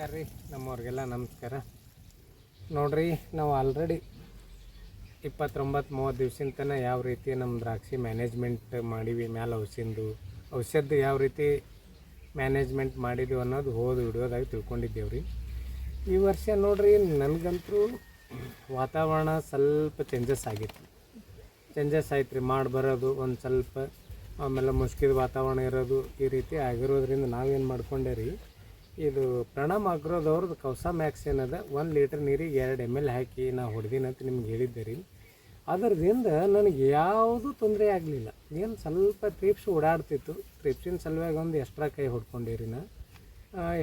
ನಮಸ್ಕಾರ ರೀ, ನಮ್ಮವ್ರಿಗೆಲ್ಲ ನಮಸ್ಕಾರ. ನೋಡ್ರಿ, ನಾವು ಆಲ್ರೆಡಿ 29-30 ದಿವ್ಸದ ತನಕ ಯಾವ ರೀತಿ ನಮ್ಮ ದ್ರಾಕ್ಷಿ ಮ್ಯಾನೇಜ್ಮೆಂಟ್ ಮಾಡೀವಿ, ಮ್ಯಾಲೆ ಔಷಧ ಯಾವ ರೀತಿ ಮ್ಯಾನೇಜ್ಮೆಂಟ್ ಮಾಡಿದ್ದೀವಿ ಅನ್ನೋದು ವಿಡಿಯೋದಾಗ ತಿಳ್ಕೊಂಡಿದ್ದೇವೆ ರೀ. ಈ ವರ್ಷ ನೋಡ್ರಿ, ನನಗಂತೂ ವಾತಾವರಣ ಸ್ವಲ್ಪ ಚೇಂಜಸ್ ಆಯ್ತು ರೀ. ಮಾಡಿ ಬರೋದು ಒಂದು ಸ್ವಲ್ಪ, ಆಮೇಲೆ ಮುಸ್ಕಿದ ವಾತಾವರಣ ಇರೋದು, ಈ ರೀತಿ ಆಗಿರೋದ್ರಿಂದ ನಾವೇನು ಮಾಡ್ಕೊಂಡೆ ರೀ, ಇದು ಪ್ರಣಾಮ್ ಅಗ್ರೋದವ್ರದ್ದು ಕೌಸಾ ಮ್ಯಾಕ್ಸ್ ಏನದ 1 ಲೀಟರ್ ನೀರಿಗೆ 2 ml ಹಾಕಿ ನಾ ಹೊಡೆದಿನಂತ ನಿಮ್ಗೆ ಹೇಳಿದ್ದೆ ರೀ. ಅದರಿಂದ ನನಗೆ ಯಾವುದೂ ತೊಂದರೆ ಆಗಲಿಲ್ಲ. ಏನು ಸ್ವಲ್ಪ ತ್ರಿಪ್ಸ್ ಓಡಾಡ್ತಿತ್ತು, ತ್ರಿಪ್ಸಿನ ಸಲುವಾಗಿ ಒಂದು ಎಕ್ಸ್ಟ್ರಾ ಕೈ ಹೊಡ್ಕೊಂಡಿರಿ.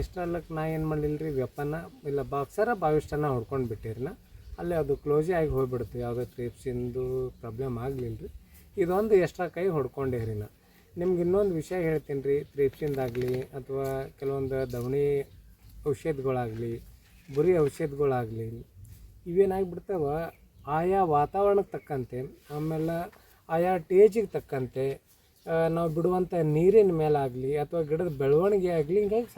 ಎಕ್ಸ್ಟ್ರಾಲಕ್ಕೆ ನಾ ಏನು ಮಾಡಲಿಲ್ಲ ರೀ, ವೆಪನ್ನ ಇಲ್ಲ ಬಾಕ್ಸರ ಬಾವಿಷ್ಟನ್ನ ಹೊಡ್ಕೊಂಡು ಬಿಟ್ಟಿರಿ. ಅಲ್ಲಿ ಅದು ಕ್ಲೋಸೇ ಆಗಿ ಹೋಗ್ಬಿಡ್ತು, ಯಾವುದೋ ತ್ರಿಪ್ಸಿಂದು ಪ್ರಾಬ್ಲಮ್ ಆಗಲಿಲ್ಲ ರೀ. ಇದೊಂದು ಎಕ್ಸ್ಟ್ರಾ ಕೈ ಹೊಡ್ಕೊಂಡಿರಿ. ನಿಮ್ಗೆ ಇನ್ನೊಂದು ವಿಷಯ ಹೇಳ್ತೀನಿ ರೀ, ತ್ರಿಪ್ಸಿಂದಾಗಲಿ ಅಥವಾ ಕೆಲವೊಂದು ದವಣಿ ಔಷಧಗಳಾಗಲಿ, ಬುರಿ ಔಷಧಗಳಾಗಲಿ, ಇವೇನಾಗಿಬಿಡ್ತಾವೆ ಆಯಾ ವಾತಾವರಣಕ್ಕೆ ತಕ್ಕಂತೆ, ಆಮೇಲೆ ಆಯಾ ಟೇಜಿಗೆ ತಕ್ಕಂತೆ ನಾವು ಬಿಡುವಂಥ ನೀರಿನ ಮೇಲಾಗಲಿ ಅಥವಾ ಗಿಡದ ಬೆಳವಣಿಗೆ ಆಗಲಿ, ಹಿಂಗಾಗಿ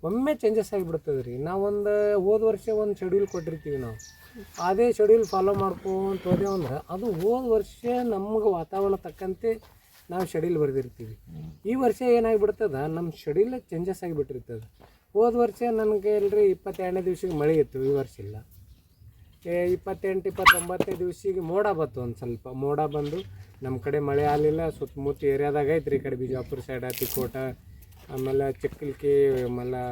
ಒಮ್ಮೆ ಚೇಂಜಸ್ ಆಗಿಬಿಡ್ತದೆ ರೀ. ನಾವೊಂದು ಹೋದ ವರ್ಷ ಒಂದು ಶೆಡ್ಯೂಲ್ ಕೊಟ್ಟಿರ್ತೀವಿ, ನಾವು ಅದೇ ಶೆಡ್ಯೂಲ್ ಫಾಲೋ ಮಾಡ್ಕೊಂತ ಹೋದೆವು ಅಂದ್ರೆ ಅದು ಹೋದ ವರ್ಷ ನಮ್ಗೆ ವಾತಾವರಣ ತಕ್ಕಂತೆ ನಾವು ಶೆಡ್ಯೂಲ್ ಬರೆದಿರ್ತೀವಿ. ಈ ವರ್ಷ ಏನಾಗಿಬಿಡ್ತದೆ, ನಮ್ಮ ಶೆಡ್ಯೂಲ್ ಚೇಂಜಸ್ ಆಗಿಬಿಟ್ಟಿರ್ತದೆ. ಹೋದ ವರ್ಷ ನನಗೆ ಎಲ್ರಿ 22ನೇ ದಿವ್ಸಕ್ಕೆ ಮಳೆ ಇತ್ತು, ಈ ವರ್ಷ ಇಲ್ಲ. 28-29ನೇ ದಿವ್ಸಿಗೆ ಮೋಡ ಬಂತು, ಒಂದು ಸ್ವಲ್ಪ ಮೋಡ ಬಂದು ನಮ್ಮ ಕಡೆ ಮಳೆ ಆಗಲಿಲ್ಲ. ಸುತ್ತಮುತ್ತ ಏರಿಯಾದಾಗ ಐತ್ರಿ, ಈ ಕಡೆ ಬಿಜಾಪುರ ಸೈಡ, ತಿಕೋಟ, ಆಮೇಲೆ ಚಿಕ್ಕಲ್ಕಿ, ಆಮೇಲೆ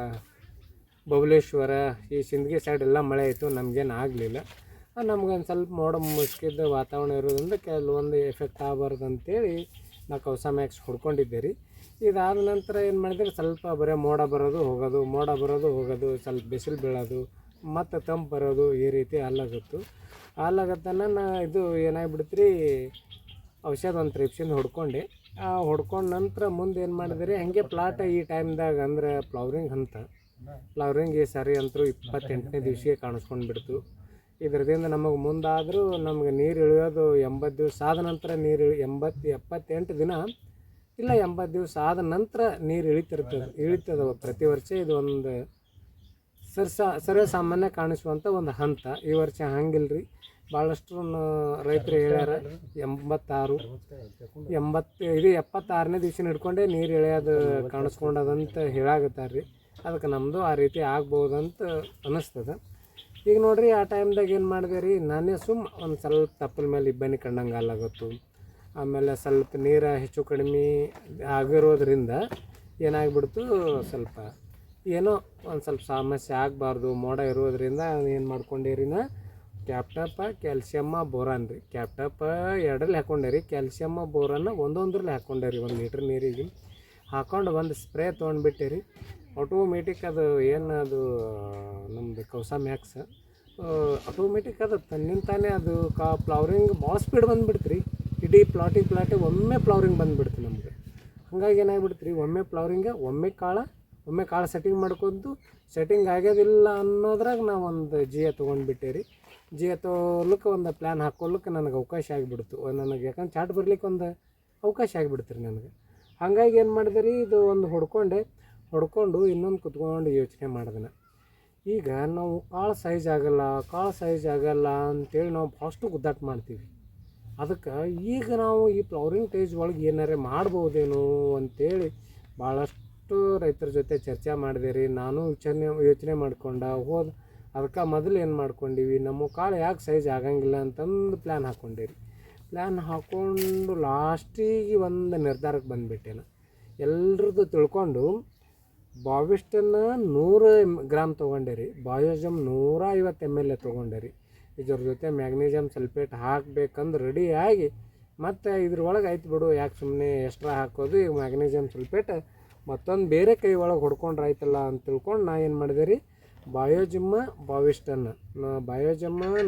ಬಬಲೇಶ್ವರ, ಈ ಸಿಂದಗಿ ಸೈಡ್ ಎಲ್ಲ ಮಳೆ ಆಯಿತು. ನಮಗೇನು ಆಗಲಿಲ್ಲ. ನಮ್ಗೊಂದು ಸ್ವಲ್ಪ ಮೋಡ ಮುಸ್ಕಿದ ವಾತಾವರಣ ಇರೋದ್ರಿಂದ ಕೆಲವೊಂದು ಎಫೆಕ್ಟ್ ಆಗಬಾರ್ದು ಅಂತೇಳಿ ನಾವು ಕೌಸಾ ಮ್ಯಾಕ್ಸ್ ಹೊಡ್ಕೊಂಡಿದ್ದೆ ರೀ. ಇದಾದ ನಂತರ ಏನು ಮಾಡಿದ್ರೆ, ಸ್ವಲ್ಪ ಬರೀ ಮೋಡ ಬರೋದು ಹೋಗೋದು, ಸ್ವಲ್ಪ ಬಿಸಿಲು ಬೀಳೋದು, ಮತ್ತು ತಂಪು ಬರೋದು, ಈ ರೀತಿ ಹಾಲಾಗತ್ತನ ನಾ ಇದು ಏನಾಗ್ಬಿಡ್ತು ರೀ, ಔಷಧ ಒಂದು ತ್ರಿಪ್ಸಿಂದ ಹೊಡ್ಕೊಂಡು ನಂತರ ಮುಂದೆ ಏನು ಮಾಡಿದ್ರಿ, ಹಾಗೆ ಪ್ಲಾಟ್ ಈ ಟೈಮ್ದಾಗ ಅಂದ್ರೆ ಫ್ಲವರಿಂಗ್ ಈ ಸಾರಿ ಅಂತೂ 28ನೇ ದಿವ್ಸಿಗೆ ಕಾಣಿಸ್ಕೊಂಡು ಬಿಡ್ತು. ಇದರದಿಂದ ನಮಗೆ ಮುಂದಾದರೂ ನಮಗೆ ನೀರು ಇಳಿಯೋದು 80 ದಿವಸ ಆದ ನಂತರ ನೀರು 78 ದಿನ ಇಲ್ಲ 80 ದಿವಸ ಆದ ನಂತರ ನೀರು ಇಳಿತದವ ಪ್ರತಿ ವರ್ಷ. ಇದು ಒಂದು ಸರ್ವಸಾಮಾನ್ಯ ಕಾಣಿಸುವಂಥ ಒಂದು ಹಂತ. ಈ ವರ್ಷ ಹಂಗಿಲ್ಲ ರೀ. ಭಾಳಷ್ಟು ರೈತರು ಹೇಳ್ಯಾರ 76ನೇ ದಿವ್ಸ ಹಿಡ್ಕೊಂಡೇ ನೀರು ಇಳಿಯೋದು ಕಾಣಿಸ್ಕೊಂಡದಂತ ಹೇಳಾಗತ್ತಾರೆ ರೀ. ಅದಕ್ಕೆ ನಮ್ಮದು ಆ ರೀತಿ ಆಗ್ಬೋದಂತ ಅನ್ನಿಸ್ತದೆ. ಈಗ ನೋಡಿರಿ, ಆ ಟೈಮ್ದಾಗ ಏನು ಮಾಡಿದೆ ರೀ, ನಾನೇ ಒಂದು ಸ್ವಲ್ಪ ತಪ್ಪಲ ಮೇಲೆ ಇಬ್ಬನಿ ಕಂಡಂಗೆ ಅಲ್ಲಾಗತ್ತು. ಆಮೇಲೆ ಸ್ವಲ್ಪ ನೀರು ಹೆಚ್ಚು ಕಡಿಮೆ ಆಗಿರೋದ್ರಿಂದ ಏನಾಗ್ಬಿಡ್ತು, ಸ್ವಲ್ಪ ಏನೋ ಒಂದು ಸ್ವಲ್ಪ ಸಮಸ್ಯೆ ಆಗಬಾರ್ದು, ಮೋಡ ಇರೋದ್ರಿಂದ ಏನು ಮಾಡ್ಕೊಂಡಿರಿ, ಕ್ಯಾಪ್ಟಪ್ ಕ್ಯಾಲ್ಸಿಯಮ್ಮ ಬೋರಾನ್ ರೀ. ಕ್ಯಾಪ್ಟಪ್ 2ರಲ್ಲಿ ಹಾಕ್ಕೊಂಡೆ ರೀ, ಕ್ಯಾಲ್ಸಿಯಮ್ಮ ಬೋರಾನ ಒಂದೊಂದರಲ್ಲಿ ಹಾಕ್ಕೊಂಡೆ ರೀ. 1 ಲೀಟ್ರ್ ನೀರಿಗೆ ಹಾಕ್ಕೊಂಡು ಒಂದು ಸ್ಪ್ರೇ ತೊಗೊಂಡ್ಬಿಟ್ಟೆ ರೀ. ಆಟೋಮೆಟಿಕ್ ಅದು ಏನು ಅದು ನಮ್ಮದು ಕೌಸಾ ಮ್ಯಾಕ್ಸ್ ಆಟೋಮೆಟಿಕ್ ಅದು ತನ್ನಿಂತಾನೇ ಅದು ಫ್ಲವರಿಂಗ್ ಭಾಳ ಸ್ಪೀಡ್ ಬಂದುಬಿಡ್ತು ರೀ. ಇಡೀ ಪ್ಲಾಟಿಗೆ ಒಮ್ಮೆ ಫ್ಲವರಿಂಗ್ ಬಂದುಬಿಡ್ತು ನಮಗೆ. ಹಾಗಾಗಿ ಏನಾಗ್ಬಿಡ್ತು ರೀ, ಒಮ್ಮೆ ಕಾಳು ಸೆಟ್ಟಿಂಗ್ ಮಾಡ್ಕೊಂಡು ಸೆಟ್ಟಿಂಗ್ ಆಗ್ಯೋದಿಲ್ಲ ಅನ್ನೋದ್ರಾಗ ನಾವು ಒಂದು ಜಿಯೋ ತೊಗೊಂಡ್ಬಿಟ್ಟೆ ರೀ. ಜಿಯೋ ತೊಗೊಳಕ್ಕೆ ಒಂದು ಪ್ಲ್ಯಾನ್ ಹಾಕ್ಕೊಳ್ಳಕ್ಕೆ ನನಗೆ ಅವಕಾಶ ಆಗಿಬಿಡ್ತು. ನನಗೆ ಯಾಕಂದ್ರೆ ಚಾಟ್ ಬರಲಿಕ್ಕೆ ಒಂದು ಅವಕಾಶ ಆಗಿಬಿಡ್ತು ರೀ ನನಗೆ. ಹಾಗಾಗಿ ಏನು ಮಾಡಿದೆ ರೀ, ಇದು ಒಂದು ಹೊಡ್ಕೊಂಡು ಇನ್ನೊಂದು ಕುತ್ಕೊಂಡು ಯೋಚನೆ ಮಾಡಿದೆ. ಈಗ ನಾವು ಕಾಳು ಸೈಜ್ ಆಗಲ್ಲ ಅಂತೇಳಿ ನಾವು ಫಾಸ್ಟು ಗುದ್ದಾಟ ಮಾಡ್ತೀವಿ. ಅದಕ್ಕೆ ಈಗ ನಾವು ಈ ಫ್ಲವರಿಂಗ್ ಟೇಜ್ ಒಳಗೆ ಏನಾರೇ ಮಾಡ್ಬೋದೇನೋ ಅಂತೇಳಿ ಭಾಳಷ್ಟು ರೈತರ ಜೊತೆ ಚರ್ಚೆ ಮಾಡಿದೆ ರೀ. ನಾನು ಯೋಚನೆ ಮಾಡ್ಕೊಂಡು ಅದಕ್ಕೆ ಮೊದಲು ಏನು ಮಾಡ್ಕೊಂಡಿವಿ, ನಮ್ಮ ಕಾಳು ಯಾಕೆ ಸೈಜ್ ಆಗಂಗಿಲ್ಲ ಅಂತಂದು ಪ್ಲ್ಯಾನ್ ಹಾಕ್ಕೊಂಡಿರಿ. ಪ್ಲ್ಯಾನ್ ಹಾಕ್ಕೊಂಡು ಲಾಸ್ಟಿಗೆ ಒಂದು ನಿರ್ಧಾರಕ್ಕೆ ಬಂದುಬಿಟ್ಟೆ. ಎಲ್ರದ್ದು ತಿಳ್ಕೊಂಡು ಬಾವಿಸ್ಟನ್ನ 100 ಗ್ರಾಮ್ ತೊಗೊಂಡೆ ರೀ, ಬಾಯೋಜಮ್ 150 ml ತೊಗೊಂಡೆ ರೀ. ಇದ್ರ ಜೊತೆ ಮ್ಯಾಗ್ನೀಷಿಯಮ್ ಸಲ್ಫೇಟ್ ಹಾಕಬೇಕಂದ್ರೆ ರೆಡಿಯಾಗಿ, ಮತ್ತು ಇದ್ರೊಳಗೆ ಆಯ್ತು ಬಿಡು, ಯಾಕೆ ಸುಮ್ಮನೆ ಎಕ್ಸ್ಟ್ರಾ ಹಾಕೋದು, ಈಗ ಮ್ಯಾಗ್ನೀಷಿಯಮ್ ಸಲ್ಫೇಟ್ ಮತ್ತೊಂದು ಬೇರೆ ಕೈ ಒಳಗೆ ಹೊಡ್ಕೊಂಡ್ರೆ ಆಯ್ತಲ್ಲ ಅಂತ ತಿಳ್ಕೊಂಡು ನಾ ಏನು ಮಾಡಿದೆ ರೀ, ಬಾಯೋಜಮ್ಮ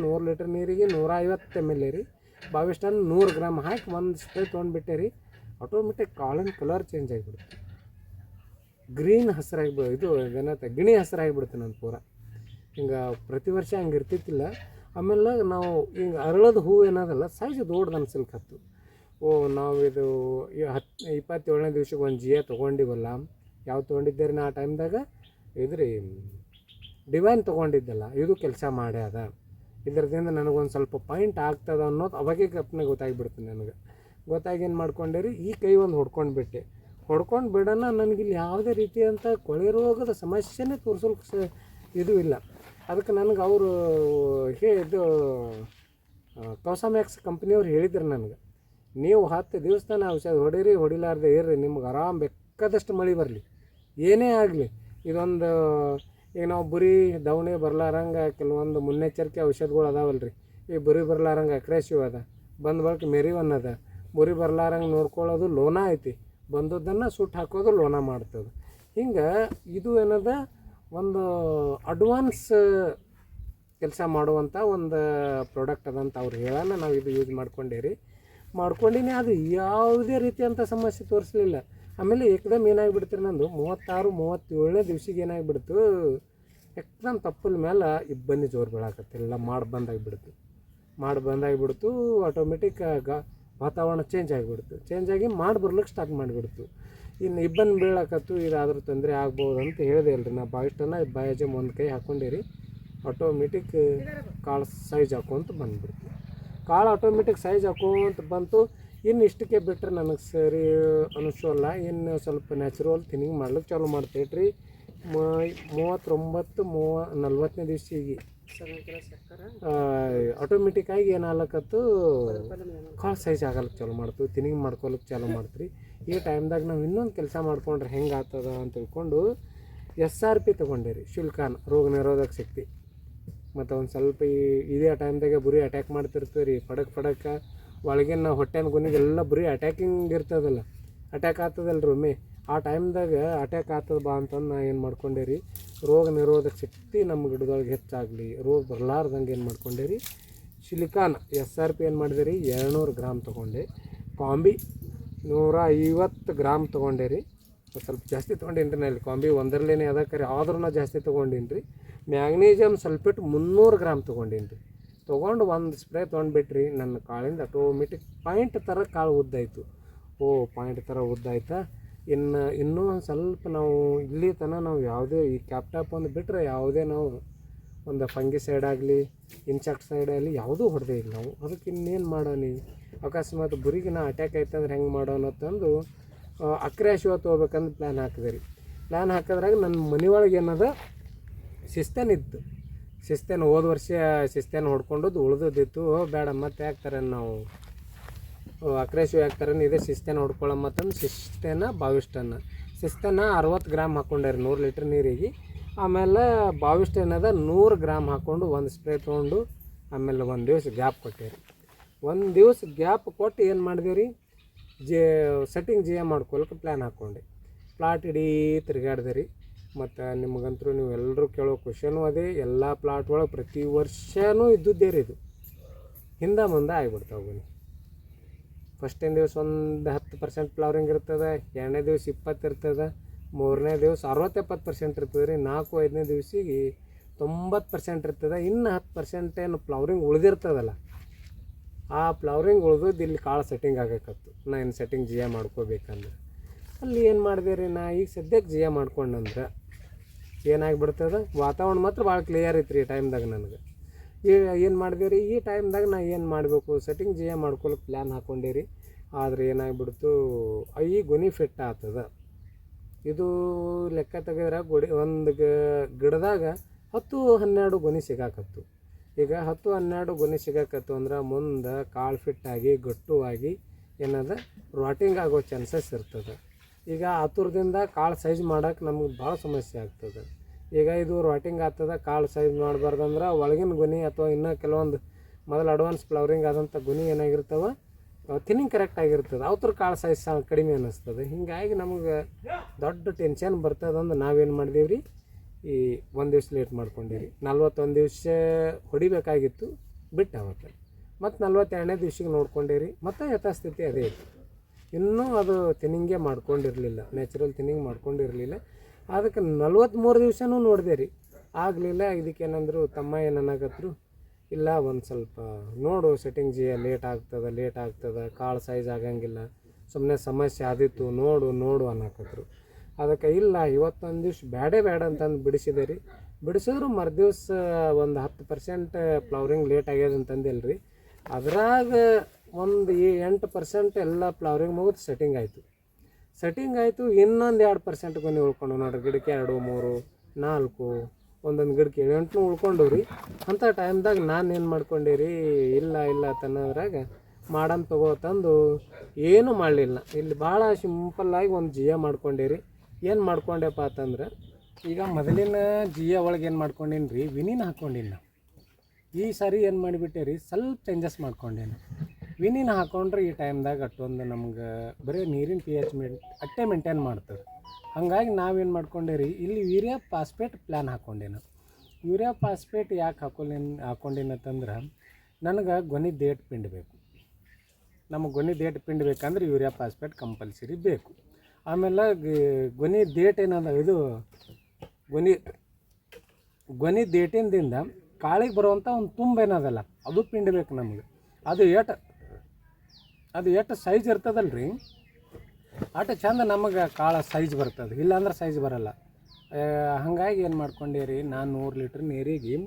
100 ಲೀಟ್ರ್ ನೀರಿಗೆ 150 ml ರೀ, ಬಾವಿಸ್ಟನ್ 100 ಗ್ರಾಮ್ ಹಾಕಿ ಒಂದು ಸ್ಪ್ರೇ ತೊಗೊಂಡ್ಬಿಟ್ಟೆ ರೀ. ಆಟೋಮೆಟಿಕ್ ಕಾಳಿನ ಕಲರ್ ಚೇಂಜ್ ಆಗಿಬಿಡುತ್ತೆ, ಗ್ರೀನ್ ಗಿಣಿ ಹಸಿರಾಗಿಬಿಡುತ್ತೆ ನನ್ನ ಪೂರ. ಹಿಂಗೆ ಪ್ರತಿ ವರ್ಷ ಹಂಗೆ ಇರ್ತಿತ್ತಿಲ್ಲ. ಆಮೇಲೆ ನಾವು ಹಿಂಗೆ ಅರಳದ ಹೂವು ಏನದಲ್ಲ ಸೈಜ್ ದೊಡ್ಡದು ಅನ್ಸಲ್ಕತ್ತು. ನಾವು ಇದು 27ನೇ ದಿವ್ಸಕ್ಕೆ ಒಂದು ಜಿಯೋ ತೊಗೊಂಡಿವಲ್ಲ, ಯಾವ ತೊಗೊಂಡಿದ್ದೆ ರೀ ನಾ ಆ ಟೈಮ್ದಾಗ, ಇದು ರೀ ಡಿವೈನ್ ತೊಗೊಂಡಿದ್ದಲ್ಲ ಇದು ಕೆಲಸ ಮಾಡ್ಯಾದ, ಇದರದಿಂದ ನನಗೊಂದು ಸ್ವಲ್ಪ ಪಾಯಿಂಟ್ ಆಗ್ತದ ಅನ್ನೋದು ಅವಾಗೇ ಗಪ್ನೆ ಗೊತ್ತಾಗಿಬಿಡ್ತು ನನಗೆ. ಗೊತ್ತಾಗಿ ಏನು ಮಾಡ್ಕೊಂಡೇರಿ, ಈ ಕೈ ಒಂದು ಹೊಡ್ಕೊಂಡು ಬಿಡೋಣ. ನನಗಿಲ್ಲಿ ಯಾವುದೇ ರೀತಿಯಂಥ ಕೊಳೆ ರೋಗದ ಸಮಸ್ಯೆನೇ ತೋರಿಸೋಕೆ ಇದು ಇಲ್ಲ. ಅದಕ್ಕೆ ನನಗೆ ಅವರು ಇದು ಕೌಸಾಮ್ಯಾಕ್ಸ್ ಕಂಪ್ನಿಯವ್ರು ಹೇಳಿದ್ರು ನನಗೆ, ನೀವು 10 ದಿವಸ ತನಕ ಔಷಧ ಹೊಡಿಲಾರ್ದೆ ಇರ್ರಿ, ನಿಮ್ಗೆ ಆರಾಮ್ ಬೇಕಾದಷ್ಟು ಮಳೆ ಬರಲಿ, ಏನೇ ಆಗಲಿ. ಇದೊಂದು ಈಗ ನಾವು ಬುರಿ ದವಣೆ ಬರ್ಲಾರಂಗೆ ಕೆಲವೊಂದು ಮುನ್ನೆಚ್ಚರಿಕೆ ಔಷಧಗಳು ಅದಾವಲ್ಲ ರೀ. ಈ ಬುರಿ ಬರ್ಲಾರಂಗೆ ಅಕ್ರೇಸಿವ್ ಅದ, ಬಂದ ಬಳಿಕ ಮೆರಿವನ್ ಅದ. ಬುರಿ ಬರ್ಲಾರಂಗೆ ನೋಡ್ಕೊಳ್ಳೋದು ಲೋನ ಐತಿ, ಬಂದದ್ದನ್ನು ಸುಟ್ಟು ಹಾಕೋದು ಲೋನ ಮಾಡ್ತದೆ. ಹಿಂಗೆ ಇದು ಏನದ ಒಂದು ಅಡ್ವಾನ್ಸ್ ಕೆಲಸ ಮಾಡುವಂಥ ಒಂದು ಪ್ರಾಡಕ್ಟ್ ಅದಂತ ಅವ್ರು ಹೇಳೋಣ. ನಾವು ಇದು ಯೂಸ್ ಮಾಡ್ಕೊಂಡಿನಿ. ಅದು ಯಾವುದೇ ರೀತಿಯಂಥ ಸಮಸ್ಯೆ ತೋರಿಸಲಿಲ್ಲ. ಆಮೇಲೆ ಏಕದಮ್ ಏನಾಗಿಬಿಡ್ತೀರಿ, ನಂದು 36-37ನೇ ದಿವ್ಸಿಗೆ ಏನಾಗಿಬಿಡ್ತು, ಏಕದಮ್ ತಪ್ಪಲ ಮೇಲೆ ಇಬ್ಬನಿ ಜೋರು ಬೀಳಾಕತ್ತಿಲ್ಲ. ಮಾಡಿ ಬಂದಾಗಿಬಿಡ್ತು. ಆಟೋಮೆಟಿಕ್ ವಾತಾವರಣ ಚೇಂಜ್ ಆಗಿ ಮಾಡಿ ಬರ್ಲಿಕ್ಕೆ ಸ್ಟಾರ್ಟ್ ಮಾಡಿಬಿಡ್ತು. ಇನ್ನು ಇಬ್ಬನಿ ಬೀಳಾಕತ್ತು, ಇದಾದ್ರೂ ತೊಂದರೆ ಆಗ್ಬೋದು ಅಂತ ಹೇಳಿದೆ ಅಲ್ರಿ. ನಾ ಬಾಯಿಷ್ಟನ್ನು ಬಾಯಜಮ್ ಒಂದು ಕೈ ಹಾಕ್ಕೊಂಡಿರಿ, ಆಟೋಮೆಟಿಕ್ ಕಾಳು ಸೈಜ್ ಹಾಕೋಂತ ಬಂದುಬಿಡ್ತು. ಕಾಳು ಆಟೋಮೆಟಿಕ್ ಸೈಜ್ ಹಾಕೋಂತ ಬಂತು. ಇನ್ನು ಇಷ್ಟಕ್ಕೆ ಬಿಟ್ಟರೆ ನನಗೆ ಸರಿ ಅನಿಸೋಲ್ಲ. ಇನ್ನು ಸ್ವಲ್ಪ ನ್ಯಾಚುರಲ್ ಥಿನ್ನಿಂಗ್ ಮಾಡ್ಲಿಕ್ಕೆ ಚಾಲೂ ಮಾಡ್ತೈತ್ರಿ. 39-40ನೇ ದಿವಸಿಗೆ ಆಟೋಮೆಟಿಕ್ಕಾಗಿ ಏನಾಗ್ಲಕತ್ತು, ಕಾಳು ಸೈಜ್ ಆಗಲಿಕ್ಕೆ ಚಾಲೂ ಮಾಡ್ತು, ಥಿನ್ನಿಂಗ್ ಮಾಡ್ಕೊಳಕ್ಕೆ ಚಾಲೂ ಮಾಡ್ತೀರಿ. ಈ ಟೈಮ್ದಾಗ ನಾವು ಇನ್ನೊಂದು ಕೆಲಸ ಮಾಡ್ಕೊಂಡ್ರೆ ಹೆಂಗೆ ಆಗ್ತದ ಅಂತ ತಿಳ್ಕೊಂಡು SRP ತೊಗೊಂಡಿರಿ, ಶುಲ್ಕಾನ್ ರೋಗ ನಿರೋಧಕ ಶಕ್ತಿ. ಮತ್ತು ಒಂದು ಸ್ವಲ್ಪ ಇದೇ ಟೈಮ್ದಾಗೆ ಬುರಿ ಅಟ್ಯಾಕ್ ಮಾಡ್ತಿರ್ತೀವಿ ರೀ, ಫಡಕ್ ಒಳಗಿನ ಹೊಟ್ಟೆನ ಗುಣಿಗೆಲ್ಲ ಬರೀ ಅಟ್ಯಾಕಿಂಗ್ ಇರ್ತದಲ್ಲ, ಅಟ್ಯಾಕ್ ಆಗ್ತದಲ್ರಿ ಒಮ್ಮೆ. ಆ ಟೈಮ್ದಾಗ ಅಟ್ಯಾಕ್ ಆಗ್ತದ ಬಾ ಅಂತಂದು ನಾ ಏನು ಮಾಡ್ಕೊಂಡೇರಿ, ರೋಗ ನಿರೋಧಕ ಶಕ್ತಿ ನಮ್ಮ ಗಿಡದೊಳಗೆ ಹೆಚ್ಚಾಗಲಿ, ರೋಗ ಬರಲಾರ್ದಂಗೆ ಏನು ಮಾಡ್ಕೊಂಡೇರಿ, ಸಿಲಿಕಾನ್ SRP ಏನು ಮಾಡಿದೆ 200 ಗ್ರಾಮ್ ತೊಗೊಂಡೆ. ಕಾಂಬಿ 150 ಗ್ರಾಮ್ ತೊಗೊಂಡೇರಿ. ಸ್ವಲ್ಪ ಜಾಸ್ತಿ ತೊಗೊಂಡೀನಿ ರೀ. ನಲ್ಲಿ ಕಾಂಬಿ ಒಂದರಲ್ಲೇ ಅದಕ್ಕೆ ಆದ್ರೂ ನಾ ಜಾಸ್ತಿ ತೊಗೊಂಡೀನಿ ರೀ. ಮ್ಯಾಗ್ನೀಷಿಯಮ್ ಸಲ್ಫೇಟ್ 300 ಗ್ರಾಮ್ ತೊಗೊಂಡೀನಿ ರೀ. ತೊಗೊಂಡು ಒಂದು ಸ್ಪ್ರೇ ತೊಗೊಂಡ್ಬಿಟ್ರಿ, ನನ್ನ ಕಾಳಿಂದ ಆಟೋಮೆಟಿಕ್ ಪಾಯಿಂಟ್ ಥರ ಕಾಳು ಉದ್ದಾಯಿತು. ಪಾಯಿಂಟ್ ಥರ ಉದ್ದಾಯ್ತಾ. ಇನ್ನೂ ಒಂದು ಸ್ವಲ್ಪ ನಾವು ಇಲ್ಲಿ ತನಕ ನಾವು ಯಾವುದೇ ಈ ಕ್ಯಾಪ್ಟಾಪ್ ಒಂದು ಬಿಟ್ಟರೆ ಯಾವುದೇ ನಾವು ಒಂದು ಫಂಗಿಸೈಡ್ ಆಗಲಿ ಇನ್ಸೆಕ್ಟಿಸೈಡ್ ಆಗಲಿ ಯಾವುದೂ ಹೊಡೆದೇ ಇಲ್ಲ ನಾವು. ಅದಕ್ಕೆ ಇನ್ನೇನು ಮಾಡೋಣ, ಅಕಸ್ಮಾತ್ ಬುರಿಗಿನ ಅಟ್ಯಾಕ್ ಆಯ್ತಂದ್ರೆ ಹೆಂಗೆ ಮಾಡೋಣ ಅಂತಂದು ಅಕ್ರೇಶಿವ ತೊಗೋಬೇಕಂದು ಪ್ಲ್ಯಾನ್ ಹಾಕಿದ್ರಾಗ ನನ್ನ ಮನೆಯೊಳಗೆ ಏನದ ಸಿಸ್ತೇನಿತ್ತು. ಸಿಸ್ತೇನು ಹೋದ ವರ್ಷ ಸಿಸ್ತೇನು ಹೊಡ್ಕೊಂಡದ್ದು ಉಳ್ದಿತ್ತು. ಬೇಡ ಮತ್ತೆ ಹಾಕ್ತಾರೆ ನಾವು ಅಕ್ರೇಶಿವ್ ಹಾಕ್ತಾರೆ, ಇದೇ ಸಿಸ್ತೇನ ಹೊಡ್ಕೊಳ್ಳಮ್ಮತ್ತಂದು ಸಿಸ್ತೇನ 60 ಗ್ರಾಮ್ ಹಾಕ್ಕೊಂಡ್ರಿ 100 ಲೀಟ್ರ್ ನೀರಿಗೆ. ಆಮೇಲೆ 100 ಗ್ರಾಮ್ ಹಾಕ್ಕೊಂಡು ಒಂದು ಸ್ಪ್ರೇ ತೊಗೊಂಡು ಆಮೇಲೆ ಒಂದು ದಿವಸ ಗ್ಯಾಪ್ ಕೊಟ್ಟೇರಿ. ಒಂದು ದಿವಸ ಗ್ಯಾಪ್ ಕೊಟ್ಟು ಏನು ಮಾಡಿದೆವು ರೀ, ಸೆಟ್ಟಿಂಗ್ ಮಾಡ್ಕೊಳಕ್ಕೆ ಪ್ಲ್ಯಾನ್ ಹಾಕ್ಕೊಂಡೆ. ಪ್ಲಾಟ್ ಇಡೀ ತಿರುಗಾಡ್ದೆ ರೀ. ಮತ್ತು ನಿಮಗಂತರೂ ನೀವು ಎಲ್ಲರೂ ಕೇಳೋ ಕ್ವಶನು ಅದೇ, ಎಲ್ಲ ಪ್ಲಾಟ್ ಒಳಗೆ ಪ್ರತಿ ವರ್ಷವೂ ಇದ್ದುದ್ದೇ ರೀ. ಇದು ಹಿಂದೆ ಮುಂದೆ ಆಗಿಬಿಡ್ತಾವೆ ಬನ್ನಿ. ಫಸ್ಟಿನ ದಿವಸ ಒಂದು 10% ಫ್ಲವರಿಂಗ್ ಇರ್ತದೆ, 2ನೇ ದಿವಸ 20 ಇರ್ತದೆ, 3ನೇ ದಿವಸ 60-70% ಇರ್ತದೆ ರೀ. 4-5ನೇ ದಿವಸಿಗೆ 90% ಇರ್ತದೆ. ಇನ್ನು 10% ಏನು ಫ್ಲವರಿಂಗ್ ಉಳಿದಿರ್ತದಲ್ಲ, ಆ ಫ್ಲವರಿಂಗ್ ಉಳಿದದ್ದು ಇಲ್ಲಿ ಕಾಳು ಸೆಟ್ಟಿಂಗ್ ಆಗಕತ್ತು. ನಾ ಏನು ಸೆಟ್ಟಿಂಗ್ ಮಾಡ್ಕೋಬೇಕಂದ್ರೆ ಅಲ್ಲಿ ಏನು ಮಾಡಿದೆ ರೀ, ನಾ ಈಗ ಸದ್ಯಕ್ಕೆ ಮಾಡ್ಕೊಂಡಂದ್ರೆ ಏನಾಗಿಬಿಡ್ತದೆ, ವಾತಾವರಣ ಮಾತ್ರ ಭಾಳ ಕ್ಲಿಯರ್ ಐತ್ರಿ ಈ ಟೈಮ್ದಾಗ. ನನಗೆ ಏನು ಮಾಡಿದೆ ರೀ, ಈ ಟೈಮ್ದಾಗ ನಾ ಏನು ಮಾಡಬೇಕು ಸೆಟ್ಟಿಂಗ್ ಮಾಡ್ಕೊಳಕ್ಕೆ ಪ್ಲ್ಯಾನ್ ಹಾಕ್ಕೊಂಡೇರಿ. ಆದರೆ ಏನಾಗಿಬಿಡ್ತು, ಈ ಗೊನೆ ಫಿಟ್ ಆಗ್ತದ. ಇದು ಲೆಕ್ಕ ತೆಗೆದ್ರೆ ಒಂದು ಗಿಡದಾಗ 10-12 ಗೊನೆ ಸಿಗಾಕತ್ತು. ಈಗ 10-12 ಗೊನೆ ಸಿಗಾಕತ್ತು ಅಂದ್ರೆ ಮುಂದೆ ಕಾಳು ಫಿಟ್ಟಾಗಿ ಗಟ್ಟುವಾಗಿ ಏನದ ರಾಟಿಂಗ್ ಆಗೋ ಚಾನ್ಸಸ್ ಇರ್ತದೆ. ಈಗ ಆತುರದಿಂದ ಕಾಳು ಸೈಜ್ ಮಾಡೋಕೆ ನಮ್ಗೆ ಭಾಳ ಸಮಸ್ಯೆ ಆಗ್ತದೆ. ಈಗ ಇದು ರಾಟಿಂಗ್ ಆಗ್ತದೆ, ಕಾಳು ಸೈಜ್ ಮಾಡಬಾರ್ದಂದ್ರೆ ಒಳಗಿನ ಗೊನೆ ಅಥವಾ ಇನ್ನೂ ಕೆಲವೊಂದು ಮೊದಲು ಅಡ್ವಾನ್ಸ್ ಫ್ಲವರಿಂಗ್ ಆದಂಥ ಗೊನೆ ಏನಾಗಿರ್ತವೆ, ಥಿನ್ನಿಂಗ್ ಕರೆಕ್ಟ್ ಆಗಿರ್ತದೆ, ಅವ್ರ ಕಾಳು ಸೈಜ್ ಕಡಿಮೆ ಅನ್ನಿಸ್ತದೆ. ಹೀಗಾಗಿ ನಮಗೆ ದೊಡ್ಡ ಟೆನ್ಷನ್ ಬರ್ತದಂದ್ರೆ ನಾವೇನು ಮಾಡಿದೀವಿ ರೀ, ಈ 1 ದಿವಸ ಲೇಟ್ ಮಾಡ್ಕೊಂಡಿರಿ. 41 ದಿವಸ ಹೊಡಿಬೇಕಾಗಿತ್ತು, ಬಿಟ್ಟು ಅವತ್ತು ಮತ್ತು 42ನೇ ದಿವ್ಸಿಗೆ ನೋಡ್ಕೊಂಡಿರಿ. ಮತ್ತು ಯಥಾಸ್ಥಿತಿ ಅದೇ ಇತ್ತು. ಇನ್ನೂ ಅದು ಥಿನ್ನಿಂಗೇ ಮಾಡ್ಕೊಂಡಿರಲಿಲ್ಲ, ನ್ಯಾಚುರಲ್ ಥಿನ್ನಿಂಗ್ ಮಾಡ್ಕೊಂಡಿರಲಿಲ್ಲ. ಅದಕ್ಕೆ 43 ದಿವಸನೂ ನೋಡಿದೆ ರೀ, ಆಗಲಿಲ್ಲ. ಇದಕ್ಕೇನಂದ್ರು ತಮ್ಮ ಏನನ್ನಾಗತ್ರು, ಇಲ್ಲ ಒಂದು ಸ್ವಲ್ಪ ನೋಡು ಸೆಟ್ಟಿಂಗ್ ಲೇಟ್ ಆಗ್ತದೆ, ಕಾಳು ಸೈಜ್ ಆಗಂಗಿಲ್ಲ, ಸುಮ್ಮನೆ ಸಮಸ್ಯೆ ಆದಿತ್ತು, ನೋಡು ಅನ್ನಕತ್ರು. ಅದಕ್ಕೆ ಇಲ್ಲ ಇವತ್ತೊಂದು ದಿವ್ಸ ಬೇಡ ಅಂತಂದು ಬಿಡಿಸಿದೆ ರೀ. ಬಿಡಿಸಿದ್ರು ಮರುದಿವ್ಸ ಒಂದು 10% ಫ್ಲವರಿಂಗ್ ಲೇಟ್ ಆಗ್ಯದ ಅಂತಂದಿಲ್ಲ ರೀ. ಅದ್ರಾಗ ಒಂದು 8% ಎಲ್ಲ ಫ್ಲವರಿಂಗ್ ಮುಗಿದು ಸೆಟ್ಟಿಂಗ್ ಆಯಿತು. ಇನ್ನೊಂದು 2% ಗೊನೆ ಉಳ್ಕೊಂಡು ನೋಡ್ರಿ. ಗಿಡಕ್ಕೆ 2, 3, 4 ಒಂದೊಂದು ಗಿಡಕ್ಕೆ 8 ಉಳ್ಕೊಂಡು ರೀ. ಅಂಥ ಟೈಮ್ದಾಗ ನಾನು ಏನು ಮಾಡ್ಕೊಂಡೆ ರೀ, ಇಲ್ಲ ತನ್ನೋದ್ರಾಗ ಮಾಡಮ್ ತಂದು ಏನೂ ಮಾಡಲಿಲ್ಲ. ಇಲ್ಲಿ ಭಾಳ ಸಿಂಪಲ್ಲಾಗಿ ಒಂದು ಜಿಯ ಮಾಡ್ಕೊಂಡೆ ರೀ. ಏನು ಮಾಡ್ಕೊಂಡೆಪ್ಪ ಅಂತಂದ್ರೆ, ಈಗ ಮೊದಲಿನ ಜಿಯ ಒಳಗೆ ಏನು ಮಾಡ್ಕೊಂಡೇನಿ ರೀ, ವಿನಿನ ಹಾಕ್ಕೊಂಡೀನಿ ನಾವು. ಈ ಸಾರಿ ಏನು ಮಾಡಿಬಿಟ್ಟೆ ರೀ, ಸ್ವಲ್ಪ ಚೇಂಜಸ್ ಮಾಡ್ಕೊಂಡೇನು. ವಿನಿನ ಹಾಕ್ಕೊಂಡ್ರೆ ಈ ಟೈಮ್ದಾಗ ಅಷ್ಟೊಂದು ನಮ್ಗೆ ಬರೀ ನೀರಿನ pH ಅಟ್ಟೆ ಮೇಂಟೈನ್ ಮಾಡ್ತದೆ. ಹಾಗಾಗಿ ನಾವೇನು ಮಾಡ್ಕೊಂಡೆ ರೀ, ಇಲ್ಲಿ ಯೂರಿಯಾ ಫಾಸ್ಫೇಟ್ ಪ್ಲ್ಯಾನ್ ಹಾಕ್ಕೊಂಡೇನು. ಯೂರಿಯಾ ಫಾಸ್ಫೇಟ್ ಯಾಕೆ ಹಾಕ್ಕೊಂಡೇನಂತಂದ್ರೆ, ನನಗೆ ಗೊನೆ ದೇಟ್ ಪಿಂಡ್ ಬೇಕು. ನಮಗೆ ಗೊನೆ ದೇಟ್ ಪಿಂಡ್ ಬೇಕಂದ್ರೆ ಯೂರಿಯಾ ಫಾಸ್ಫೇಟ್ ಕಂಪಲ್ಸರಿ ಬೇಕು. ಆಮೇಲೆ ಗೊನೆ ದೇಟ್ ಏನದ, ಇದು ಗೊನೆ ದೇಟಿಂದಿಂದ ಕಾಳಿಗೆ ಬರುವಂಥ ಒಂದು ತುಂಬ ಏನದಲ್ಲ, ಅದು ಪಿಂಡ್ ಬೇಕು ನಮಗೆ. ಅದು ಎಷ್ಟು ಸೈಜ್ ಇರ್ತದಲ್ಲ ರೀ, ಅಷ್ಟು ಚಂದ ನಮಗೆ ಕಾಳು ಸೈಜ್ ಬರ್ತದೆ, ಇಲ್ಲಾಂದ್ರೆ ಸೈಜ್ ಬರಲ್ಲ. ಹಾಗಾಗಿ ಏನು ಮಾಡ್ಕೊಂಡೆ ರೀ, ನಾನು 100 ಲೀಟ್ರ್ ನೀರಿಗೆ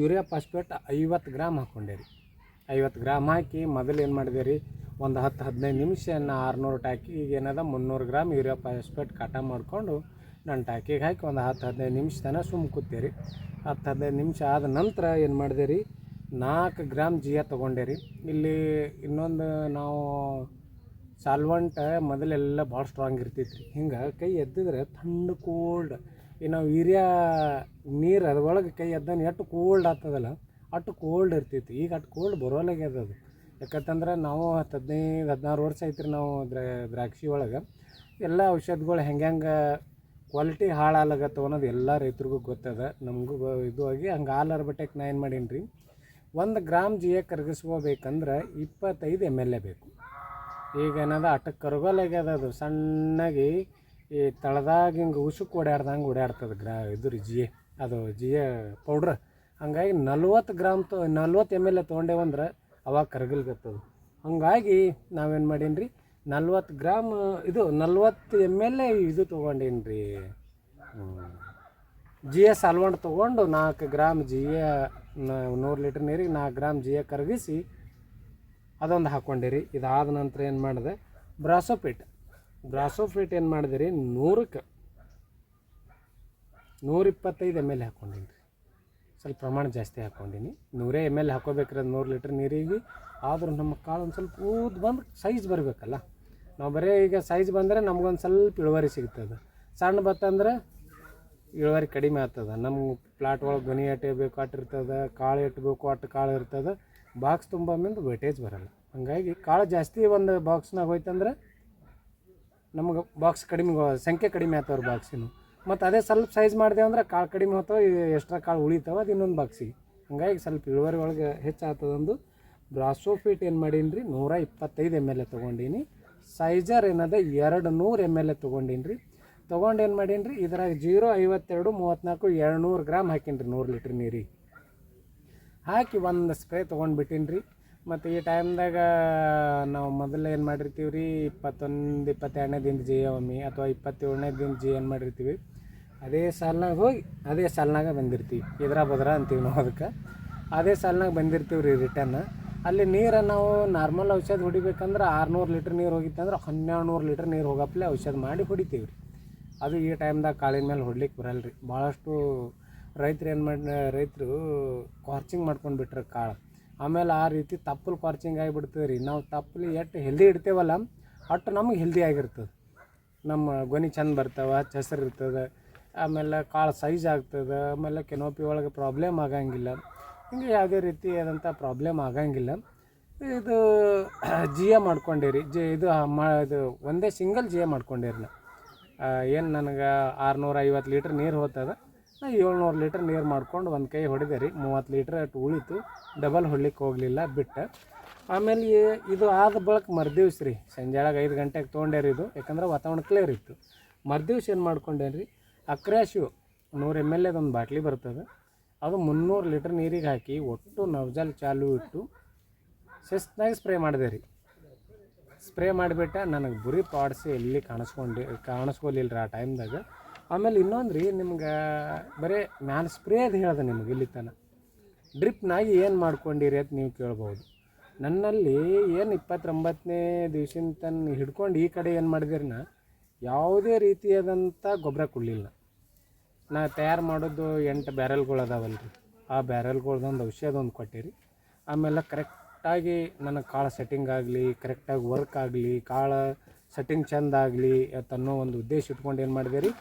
ಯೂರಿಯಾ ಫಾಸ್ಫೇಟ್ 50 ಗ್ರಾಮ್ ಹಾಕ್ಕೊಂಡೆ ರೀ. 50 ಗ್ರಾಮ್ ಹಾಕಿ ಮೊದಲು ಏನು ಮಾಡಿದೆ ರೀ, ಒಂದು 10-15 ನಿಮಿಷ 600 ಟ್ಯಾಕಿಗೆ ಏನದ 300 ಗ್ರಾಮ್ ಯೂರಿಯಾ ಫಾಸ್ಫೇಟ್ ಕಟ ಮಾಡಿಕೊಂಡು ನಾನು ಟ್ಯಾಕಿಗೆ ಹಾಕಿ ಒಂದು 10-15 ನಿಮಿಷ ತನಕ ಸುಮ್ಮ ಕೂತೆ ರೀ. 10-15 ನಿಮಿಷ ಆದ ನಂತರ ಏನು ಮಾಡಿದೆ ರೀ, 4 ಗ್ರಾಮ್ ಜಿಯಾ ತೊಗೊಂಡೆ ರೀ. ಇಲ್ಲಿ ಇನ್ನೊಂದು ನಾವು ಸಾಲ್ವಂಟ ಮೊದಲೆಲ್ಲ ಭಾಳ ಸ್ಟ್ರಾಂಗ್ ಇರ್ತೈತೆ ರೀ. ಹಿಂಗೆ ಕೈ ಎದ್ದಿದ್ರೆ ಥಂಡ್ ಕೋಲ್ಡ್, ಈ ನಾವು ಯೂರಿಯಾ ನೀರು ಅದ್ರೊಳಗೆ ಕೈ ಎದ್ದಾನೆ ಎಷ್ಟು ಕೋಲ್ಡ್ ಆಗ್ತದಲ್ಲ, ಅಷ್ಟು ಕೋಲ್ಡ್ ಇರ್ತೈತಿ. ಈಗ ಅಷ್ಟು ಕೋಲ್ಡ್ ಬರೋಲಾಗ್ಯದ ಅದು. ಯಾಕಂತಂದ್ರೆ ನಾವು 15-16 ವರ್ಷ ಐತ್ರಿ ನಾವು ದ್ರಾಕ್ಷಿ ಒಳಗೆ. ಎಲ್ಲ ಔಷಧಿಗಳು ಹೆಂಗೆ ಕ್ವಾಲಿಟಿ ಹಾಳಾಗತ್ತವ ಅನ್ನೋದು ಎಲ್ಲ ರೈತರಿಗೂ ಗೊತ್ತದ, ನಮಗೂ ಇದು ಆಗಿ ಹಂಗೆ ಹಾಲಾರ ಬಟ್ಟೆಗೆ ನಾ ಏನು ಮಾಡೀನಿ ರೀ, 1 ಗ್ರಾಮ್ ಜಿಯಾ ಕರಗಿಸ್ಕೋಬೇಕಂದ್ರೆ 25 ml ಬೇಕು. ಈಗ ಏನದ ಅಟ್ಟಕ್ಕೆ ಕರಗೋಲಾಗ್ಯದ, ಅದು ಸಣ್ಣಗೆ ಈ ತಳದಾಗ ಹಿಂಗೆ ಉಸುಕು ಓಡಾಡ್ದಂಗೆ ಓಡಾಡ್ತದೆ ಇದು ರೀ ಜಿಯಾ ಪೌಡ್ರ್. ಹಂಗಾಗಿ 40 ml ತೊಗೊಂಡೇವಂದ್ರೆ ಅವಾಗ ಕರಗಲ್ಗತ್ತದು. ಹಂಗಾಗಿ ನಾವೇನು ಮಾಡೀನಿ ರೀ, 40 ಗ್ರಾಮ್ ಇದು 40 ml ಇದು ತೊಗೊಂಡೀನಿ ರೀ, ಜಿಯಾ ಸಾಲ್ವಂಟ್ ತೊಗೊಂಡು 4 ಗ್ರಾಮ್ ಜಿಯಾ 100 ಲೀಟ್ರ್ ನೀರಿಗೆ 4 ಗ್ರಾಮ್ ಜಿಯಾ ಕರಗಿಸಿ ಅದೊಂದು ಹಾಕ್ಕೊಂಡಿರಿ. ಇದಾದ ನಂತರ ಏನು ಮಾಡಿದೆ, ಬ್ರಾಸೋಫಿಟ್ ಏನು ಮಾಡಿದೆ ರೀ, 125 ml ಹಾಕ್ಕೊಂಡೀನಿ ರೀ. ಸ್ವಲ್ಪ ಪ್ರಮಾಣ ಜಾಸ್ತಿ ಹಾಕ್ಕೊಂಡೀನಿ. 100 ml ಹಾಕೋಬೇಕ್ರಿ 100 ಲೀಟ್ರ್ ನೀರಿಗೆ. ಆದರೂ ನಮ್ಮ ಕಾಳು ಒಂದು ಸ್ವಲ್ಪ ಊದು ಬಂದು ಸೈಜ್ ಬರಬೇಕಲ್ಲ. ನಾವು ಬರೀ ಈಗ ಸೈಜ್ ಬಂದರೆ ನಮಗೊಂದು ಸ್ವಲ್ಪ ಇಳುವರಿ ಸಿಗ್ತದೆ. ಸಣ್ಣ ಬತ್ತಂದ್ರೆ ಇಳುವರಿ ಕಡಿಮೆ ಆಗ್ತದೆ. ನಮ್ಮ ಪ್ಲಾಟ್ ಒಳಗೆ ಗೊನೆ ಎಟ್ಟು ಬೇಕು ಅಟ್ಟು ಇರ್ತದೆ, ಕಾಳು ಎಟ್ಟಬೇಕು ಅಟ್ಟು ಕಾಳು ಇರ್ತದೆ. ಬಾಕ್ಸ್ ತುಂಬ ಮುಂದೆ ವೇಟೇಜ್ ಬರೋಲ್ಲ. ಹಾಗಾಗಿ ಕಾಳು ಜಾಸ್ತಿ ಒಂದು ಬಾಕ್ಸ್ನಾಗ ಹೋಯ್ತಂದ್ರೆ ನಮಗೆ ಬಾಕ್ಸ್ ಕಡಿಮೆ ಸಂಖ್ಯೆ ಕಡಿಮೆ ಆಗ್ತಾವ್ರಿ ಬಾಕ್ಸಿನ. ಮತ್ತು ಅದೇ ಸ್ವಲ್ಪ ಸೈಜ್ ಮಾಡಿದೆವು ಅಂದ್ರೆ ಕಾಳು ಕಡಿಮೆ ಹೋಗ್ತಾವೆ, ಎಕ್ಸ್ಟ್ರಾ ಕಾಳು ಉಳಿತಾವೆ, ಅದು ಇನ್ನೊಂದು ಬಾಕ್ಸಿಗೆ. ಹಾಗಾಗಿ ಸ್ವಲ್ಪ ಇಳುವರಿ ಒಳಗೆ ಹೆಚ್ಚಾಗ್ತದಂದು ಬ್ರಾಸೋಫಿಟ್ ಏನು ಮಾಡೀನಿ ರೀ, 125 ml ತೊಗೊಂಡೀನಿ. ಸೈಜರ್ ಏನದ 200 ml ತೊಗೊಂಡೀನಿ ರೀ. ತೊಗೊಂಡು ಏನು ಮಾಡೀನಿ ರೀ, ಇದ್ರಾಗ 0.52, 34, 200 ಗ್ರಾಮ್ ಹಾಕೀನಿ ರೀ 100 ಲೀಟ್ರ್ ನೀರಿಗೆ ಹಾಕಿ ಒಂದು ಸ್ಪ್ರೇ ತೊಗೊಂಡ್ಬಿಟ್ಟೀನಿ ರೀ. ಮತ್ತು ಈ ಟೈಮ್ದಾಗ ನಾವು ಮೊದಲು ಏನು ಮಾಡಿರ್ತೀವಿ ರೀ, 21-22ನೇ ದಿನ ಜಿಯ ಒಮ್ಮೆ ಅಥವಾ 27ನೇ ದಿನ ಜಿಯ ಏನು ಮಾಡಿರ್ತೀವಿ, ಅದೇ ಸಾಲಿನಾಗ ಹೋಗಿ ಅದೇ ಸಾಲಿನಾಗ ಬಂದಿರ್ತೀವಿ. ಬದ್ರ ಅಂತೀವಿ ನಾವು ಅದಕ್ಕೆ. ಅದೇ ಸಾಲಿನಾಗ ಬಂದಿರ್ತೀವಿ ರೀ ರಿಟರ್ನ್. ಅಲ್ಲಿ ನೀರು ನಾವು ನಾರ್ಮಲ್ ಔಷಧ ಹೊಡಿಬೇಕಂದ್ರೆ 600 ಲೀಟ್ರ್ ನೀರು ಹೋಗಿತ್ತಂದ್ರೆ 1200 ಲೀಟ್ರ್ ನೀರು ಹೋಗಪ್ಲೆ ಔಷಧ ಮಾಡಿ ಹೊಡಿತೀವಿ ರೀ. ಅದು ಈ ಟೈಮ್ದಾಗ ಕಾಳಿನ ಮೇಲೆ ಹೊಡ್ಲಿಕ್ಕೆ ಬರಲ್ಲ ರೀ. ಭಾಳಷ್ಟು ರೈತರು ಕ್ವಾರ್ಚಿಂಗ್ ಮಾಡ್ಕೊಂಡು ಬಿಟ್ರೆ ಕಾಳು. ಆಮೇಲೆ ಆ ರೀತಿ ತಪ್ಪಲು ಕ್ವಾರ್ಚಿಂಗ್ ಆಗಿಬಿಡ್ತದೆ ರೀ. ನಾವು ತಪ್ಪಲಿ ಎಷ್ಟು ಹೆಲ್ದಿ ಇಡ್ತೇವಲ್ಲ ಅಷ್ಟು ನಮಗೆ ಹೆಲ್ದಿ ಆಗಿರ್ತದೆ. ನಮ್ಮ ಗೊನೆ ಚಂದ ಬರ್ತಾವೆ, ಹಚ್ಚ ಹಸಿರು ಇರ್ತದೆ, ಆಮೇಲೆ ಕಾಳು ಸೈಜ್ ಆಗ್ತದೆ, ಆಮೇಲೆ ಕೆನೋಪಿ ಒಳಗೆ ಪ್ರಾಬ್ಲಮ್ ಆಗಂಗಿಲ್ಲ. ಹಿಂಗೆ ಯಾವುದೇ ರೀತಿ ಆದಂಥ ಪ್ರಾಬ್ಲಮ್ ಆಗಂಗಿಲ್ಲ. ಇದು ಜಿಯ ಮಾಡ್ಕೊಂಡೇರಿ. ಇದು ಒಂದೇ ಸಿಂಗಲ್ ಜಿಯ ಮಾಡ್ಕೊಂಡೇರಿ. ಏನು ನನಗೆ 650 ಲೀಟ್ರ್ ನೀರು ಹೋಗ್ತದೆ, 700 ಲೀಟ್ರ್ ನೀರು ಮಾಡ್ಕೊಂಡು ಒಂದು ಕೈ ಹೊಡೆದೆ ರೀ. 30 ಲೀಟ್ರ್ ಅಷ್ಟು ಉಳಿತು, ಡಬಲ್ ಹೊಡ್ಲಿಕ್ಕೆ ಹೋಗಲಿಲ್ಲ ಬಿಟ್ಟು. ಆಮೇಲೆ ಇದು ಆದ ಬಳಿಕ ಮರುದಿವ್ಸ ರೀ ಸಂಜೆಳಗೆ 5 ಗಂಟೆಗೆ ತೊಗೊಂಡೇರಿ ಇದು, ಯಾಕಂದ್ರೆ ವಾತಾವರಣ ಕ್ಲಿಯರ್ ಇತ್ತು. ಮರುದಿವ್ಸ ಏನು ಮಾಡ್ಕೊಂಡೇನಿ ರೀ, ಅಕ್ರಾಶು 100 ml ಒಂದು ಬಾಟ್ಲಿ ಬರ್ತದೆ, ಅದು 300 ಲೀಟ್ರ್ ನೀರಿಗೆ ಹಾಕಿ ಒಟ್ಟು ನವ್ಜಲ್ ಚಾಲು ಇಟ್ಟು ಶಿಸ್ತಾಗಿ ಸ್ಪ್ರೇ ಮಾಡಿದೆ ರೀ. ಸ್ಪ್ರೇ ಮಾಡಿಬಿಟ್ಟು ನನಗೆ ಬುರಿ ಪಾಡ್ಸಿ ಎಲ್ಲಿ ಕಾಣಿಸ್ಕೊಲಿಲ್ಲ ರೀ ಆ ಟೈಮ್ದಾಗ. ಆಮೇಲೆ ಇನ್ನೊಂದು ರೀ ನಿಮ್ಗೆ ಬರೀ ಮ್ಯಾಲೆ ಸ್ಪ್ರೇ ಅದು ಹೇಳ್ದೆ ನಿಮ್ಗೆ ಇಲ್ಲಿ ತನಕ ಡ್ರಿಪ್ನಾಗಿ ಏನು ಮಾಡ್ಕೊಂಡಿರಿ ಅಂತ ನೀವು ಕೇಳ್ಬೋದು. ನನ್ನಲ್ಲಿ ಏನು 29ನೇ ದಿವ್ಸಿನ ತನಕ ಹಿಡ್ಕೊಂಡು ಈ ಕಡೆ ಏನು ಮಾಡಿದಿರಿ ನಾ ಯಾವುದೇ ರೀತಿಯಾದಂಥ ಗೊಬ್ಬರ ಕೊಡಲಿಲ್ಲ. ನಾ ತಯಾರು ಮಾಡೋದು 8 ಬ್ಯಾರಲ್ಗಳು ಅದಾವಲ್ಲ ರೀ, ಆ ಬ್ಯಾರಲ್ಗಳ್ದೊಂದು ಔಷಧ ಕೊಟ್ಟಿರಿ. ಆಮೇಲೆ ಕರೆಕ್ಟಾಗಿ ನನಗೆ ಕಾಳು ಸೆಟ್ಟಿಂಗ್ ಆಗಲಿ, ಕರೆಕ್ಟಾಗಿ ವರ್ಕ್ ಆಗಲಿ, ಕಾಳು ಸೆಟ್ಟಿಂಗ್ ಚೆಂದ ಆಗಲಿ ಅನ್ನೋ ಒಂದು ಉದ್ದೇಶ ಇಟ್ಕೊಂಡು ಏನು ಮಾಡಿದೆ ರೀ,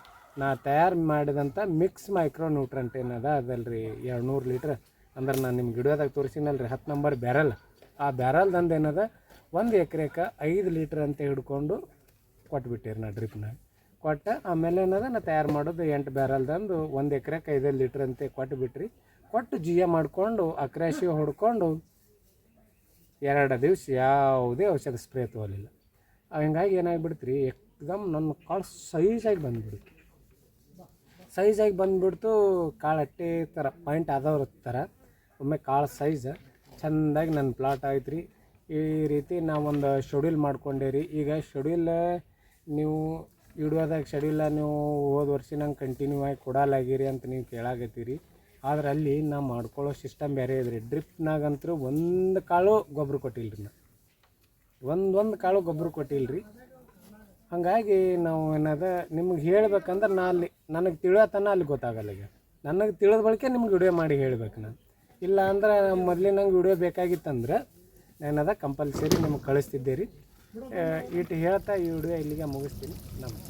ನಾ ತಯಾರು ಮಾಡಿದಂಥ ಮಿಕ್ಸ್ ಮೈಕ್ರೋ ನ್ಯೂಟ್ರಂಟ್ ಏನದ ಅದಲ್ಲ ರೀ 200 ಲೀಟ್ರ್ ಅಂದ್ರೆ ನಾನು ನಿಮ್ಗೆ ವಿಡಿಯೋದಾಗ ತೋರಿಸಿನಲ್ಲ ರೀ 10 ನಂಬರ್ ಬ್ಯಾರಲ್. ಆ ಬ್ಯಾರಲ್ದಂದು ಏನದ 1 ಎಕರೆಗೆ 5 ಲೀಟ್ರ್ ಅಂತ ಹಿಡ್ಕೊಂಡು ಕೊಟ್ಬಿಟ್ಟಿರಿ ನಾ ಡ್ರಿಪ್ನಾಗ ಕೊಟ್ಟು. ಆಮೇಲೆ ಏನದ ನಾ ತಯಾರು ಮಾಡೋದು 8 ಬ್ಯಾರಲ್ದಂದು 1 ಎಕರೆಗೆ 5 ಲೀಟ್ರ್ ಅಂತ ಕೊಟ್ಟುಬಿಟ್ರಿ. ಕೊಟ್ಟು ಜಿಯ ಮಾಡಿಕೊಂಡು ಅಕ್ರಾಶಿ ಹೊಡ್ಕೊಂಡು 2 ದಿವ್ಸ ಯಾವುದೇ ಔಷಧ ಸ್ಪ್ರೇ ತೊಗೊಲಿಲ್ಲ. ಹಿಂಗಾಗಿ ಏನಾಗಿಬಿಡ್ತು ರೀ, ಏಕ್ದಮ್ ನನ್ನ ಕಾಳು ಸೈಜಾಗಿ ಬಂದುಬಿಡ್ತು. ಸೈಜಾಗಿ ಬಂದುಬಿಡ್ತು. ಕಾಳು ಅಟ್ಟೆ ಥರ ಪಾಯಿಂಟ್ ಆದವ್ರ ಥರ ಒಮ್ಮೆ ಕಾಳು ಸೈಜ್ ಚೆಂದಾಗಿ ನನ್ನ ಪ್ಲಾಟ್ ಆಯ್ತು ರೀ. ಈ ರೀತಿ ನಾವೊಂದು ಶೆಡ್ಯೂಲ್ ಮಾಡ್ಕೊಂಡೆ ರೀ. ಈಗ ಶೆಡ್ಯೂಲ್ ನೀವು ವಿಡಿಯೋದಾಗ ಶೆಡ್ಯೂಲ ನೀವು ಹೋದ ವರ್ಷ ನಂಗೆ ಕಂಟಿನ್ಯೂ ಆಗಿ ಕೊಡಲಾಗಿರಿ ಅಂತ ನೀವು ಕೇಳಾಕತ್ತೀರಿ. ಆದ್ರೆ ಅಲ್ಲಿ ನಾ ಮಾಡ್ಕೊಳ್ಳೋ ಸಿಸ್ಟಮ್ ಬೇರೆ ಇದೆ ರೀ. ಡ್ರಿಪ್ನಾಗಂತೂ ಒಂದು ಕಾಳು ಗೊಬ್ಬರ ಕೊಟ್ಟಿಲ್ಲ ರೀ, ನಾ ಒಂದು ಕಾಳು ಗೊಬ್ಬರ ಕೊಟ್ಟಿಲ್ಲ ರೀ. ಹಾಗಾಗಿ ನಾವು ಏನದ ನಿಮ್ಗೆ ಹೇಳ್ಬೇಕಂದ್ರೆ ನಾ ಅಲ್ಲಿ ನನಗೆ ತಿಳಿಯೋತನ ಅಲ್ಲಿ ಗೊತ್ತಾಗಲ್ಲ. ಈಗ ನನಗೆ ತಿಳಿದ ಬಳಿಕೆ ನಿಮ್ಗೆ ವಿಡಿಯೋ ಮಾಡಿ ಹೇಳ್ಬೇಕು ನಾನು. ಇಲ್ಲ ಅಂದ್ರೆ ಮೊದಲೇ ನಂಗೆ ವಿಡಿಯೋ ಬೇಕಾಗಿತ್ತಂದ್ರೆ ಏನದ ಕಂಪಲ್ಸರಿ ನಿಮ್ಗೆ ಕಳಿಸ್ತಿದ್ದೆ ರೀ. ಇಟ್ಟು ಹೇಳ್ತಾ ಈ ವಿಡಿಯೋ ಇಲ್ಲಿಗೆ ಮುಗಿಸ್ತೀನಿ. ನಮಸ್ತೆ.